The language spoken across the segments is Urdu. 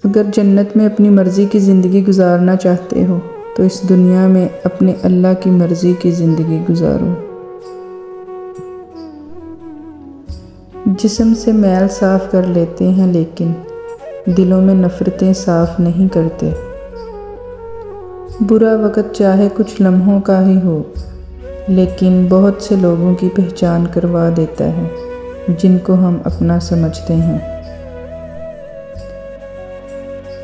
اگر جنت میں اپنی مرضی کی زندگی گزارنا چاہتے ہو تو اس دنیا میں اپنے اللہ کی مرضی کی زندگی گزارو۔ جسم سے میل صاف کر لیتے ہیں لیکن دلوں میں نفرتیں صاف نہیں کرتے۔ برا وقت چاہے کچھ لمحوں کا ہی ہو لیکن بہت سے لوگوں کی پہچان کروا دیتا ہے جن کو ہم اپنا سمجھتے ہیں۔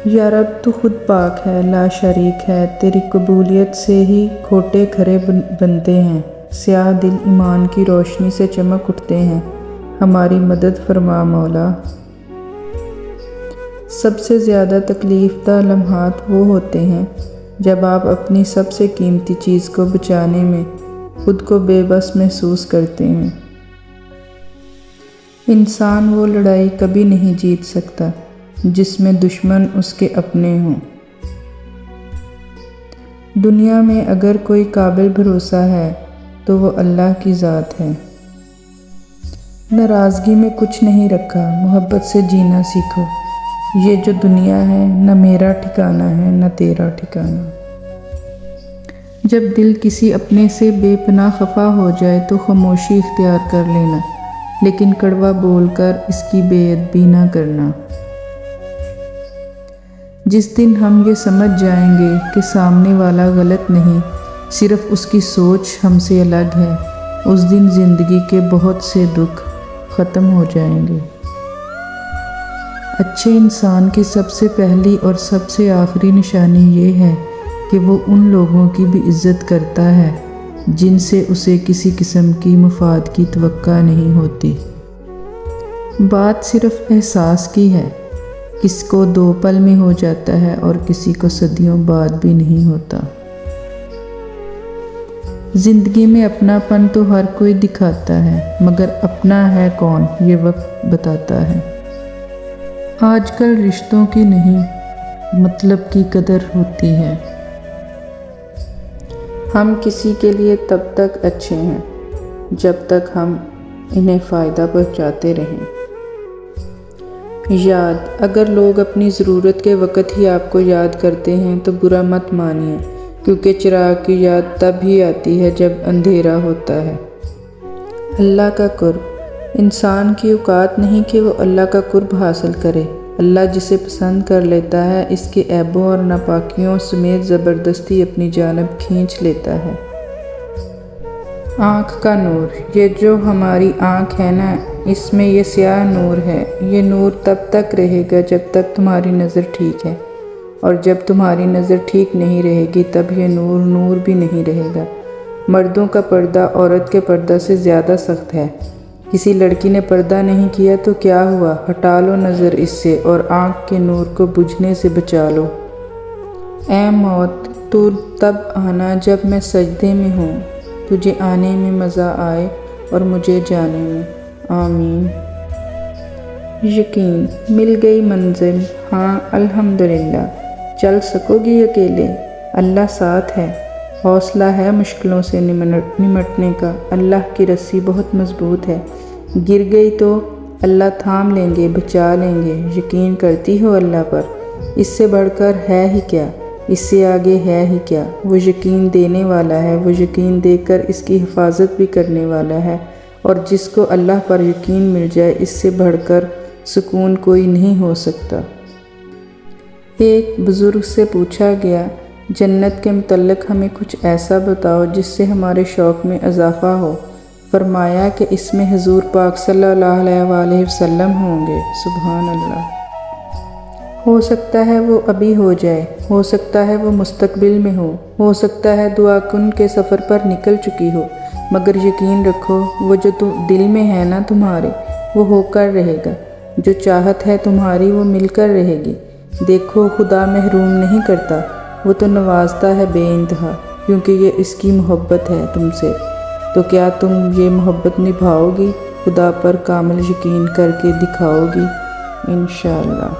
یا رب تو خود پاک ہے، لا شریک ہے، تیری قبولیت سے ہی کھوٹے کھرے بنتے ہیں، سیاہ دل ایمان کی روشنی سے چمک اٹھتے ہیں، ہماری مدد فرما مولا۔ سب سے زیادہ تکلیف دہ لمحات وہ ہوتے ہیں جب آپ اپنی سب سے قیمتی چیز کو بچانے میں خود کو بے بس محسوس کرتے ہیں۔ انسان وہ لڑائی کبھی نہیں جیت سکتا جس میں دشمن اس کے اپنے ہوں۔ دنیا میں اگر کوئی قابل بھروسہ ہے تو وہ اللہ کی ذات ہے۔ ناراضگی میں کچھ نہیں رکھا، محبت سے جینا سیکھو۔ یہ جو دنیا ہے نہ میرا ٹھکانہ ہے نہ تیرا ٹھکانہ۔ جب دل کسی اپنے سے بے پناہ خفا ہو جائے تو خاموشی اختیار کر لینا، لیکن کڑوا بول کر اس کی بے ادبی نہ کرنا۔ جس دن ہم یہ سمجھ جائیں گے کہ سامنے والا غلط نہیں، صرف اس کی سوچ ہم سے الگ ہے، اس دن زندگی کے بہت سے دکھ ختم ہو جائیں گے۔ اچھے انسان کی سب سے پہلی اور سب سے آخری نشانی یہ ہے کہ وہ ان لوگوں کی بھی عزت کرتا ہے جن سے اسے کسی قسم کی مفاد کی توقع نہیں ہوتی۔ بات صرف احساس کی ہے، کس کو 2 پل میں ہو جاتا ہے اور کسی کو صدیوں بعد بھی نہیں ہوتا۔ زندگی میں اپنا پن تو ہر کوئی دکھاتا ہے مگر اپنا ہے کون یہ وقت بتاتا ہے۔ آج کل رشتوں کی نہیں مطلب کی قدر ہوتی ہے۔ ہم کسی کے لیے تب تک اچھے ہیں جب تک ہم انہیں فائدہ پہنچاتے رہیں۔ یاد، اگر لوگ اپنی ضرورت کے وقت ہی آپ کو یاد کرتے ہیں تو برا مت مانیے، کیونکہ چراغ کی یاد تب ہی آتی ہے جب اندھیرا ہوتا ہے۔ اللہ کا قرب، انسان کی اوقات نہیں کہ وہ اللہ کا قرب حاصل کرے۔ اللہ جسے پسند کر لیتا ہے اس کے عیبوں اور ناپاکیوں سمیت زبردستی اپنی جانب کھینچ لیتا ہے۔ آنکھ کا نور، یہ جو ہماری آنکھ ہے نا، اس میں یہ سیاہ نور ہے۔ یہ نور تب تک رہے گا جب تک تمہاری نظر ٹھیک ہے، اور جب تمہاری نظر ٹھیک نہیں رہے گی تب یہ نور نور بھی نہیں رہے گا۔ مردوں کا پردہ عورت کے پردہ سے زیادہ سخت ہے۔ کسی لڑکی نے پردہ نہیں کیا تو کیا ہوا، ہٹا لو نظر اس سے اور آنکھ کے نور کو بجھنے سے بچا لو۔ اے موت، تو تب آنا جب میں سجدے میں ہوں، تجھے آنے میں مزہ آئے اور مجھے جانے میں۔ آمین۔ یقین، مل گئی منزل، ہاں الحمدللہ۔ چل سکو گی اکیلے، اللہ ساتھ ہے۔ حوصلہ ہے مشکلوں سے نمٹنے کا، اللہ کی رسی بہت مضبوط ہے۔ گر گئی تو اللہ تھام لیں گے، بچا لیں گے۔ یقین کرتی ہو اللہ پر، اس سے بڑھ کر ہے ہی کیا، اس سے آگے ہے ہی کیا۔ وہ یقین دینے والا ہے، وہ یقین دے کر اس کی حفاظت بھی کرنے والا ہے، اور جس کو اللہ پر یقین مل جائے اس سے بڑھ کر سکون کوئی نہیں ہو سکتا۔ ایک بزرگ سے پوچھا گیا، جنت کے متعلق ہمیں کچھ ایسا بتاؤ جس سے ہمارے شوق میں اضافہ ہو۔ فرمایا کہ اس میں حضور پاک صلی اللہ علیہ وآلہ وسلم ہوں گے۔ سبحان اللہ۔ ہو سکتا ہے وہ ابھی ہو جائے، ہو سکتا ہے وہ مستقبل میں ہو سکتا ہے دعا کن کے سفر پر نکل چکی ہو، مگر یقین رکھو وہ جو دل میں ہے نا تمہارے، وہ ہو کر رہے گا۔ جو چاہت ہے تمہاری وہ مل کر رہے گی۔ دیکھو خدا محروم نہیں کرتا، وہ تو نوازتا ہے بے انتہا، کیونکہ یہ اس کی محبت ہے تم سے۔ تو کیا تم یہ محبت نبھاؤ گی؟ خدا پر کامل یقین کر کے دکھاؤ گی؟ انشاءاللہ۔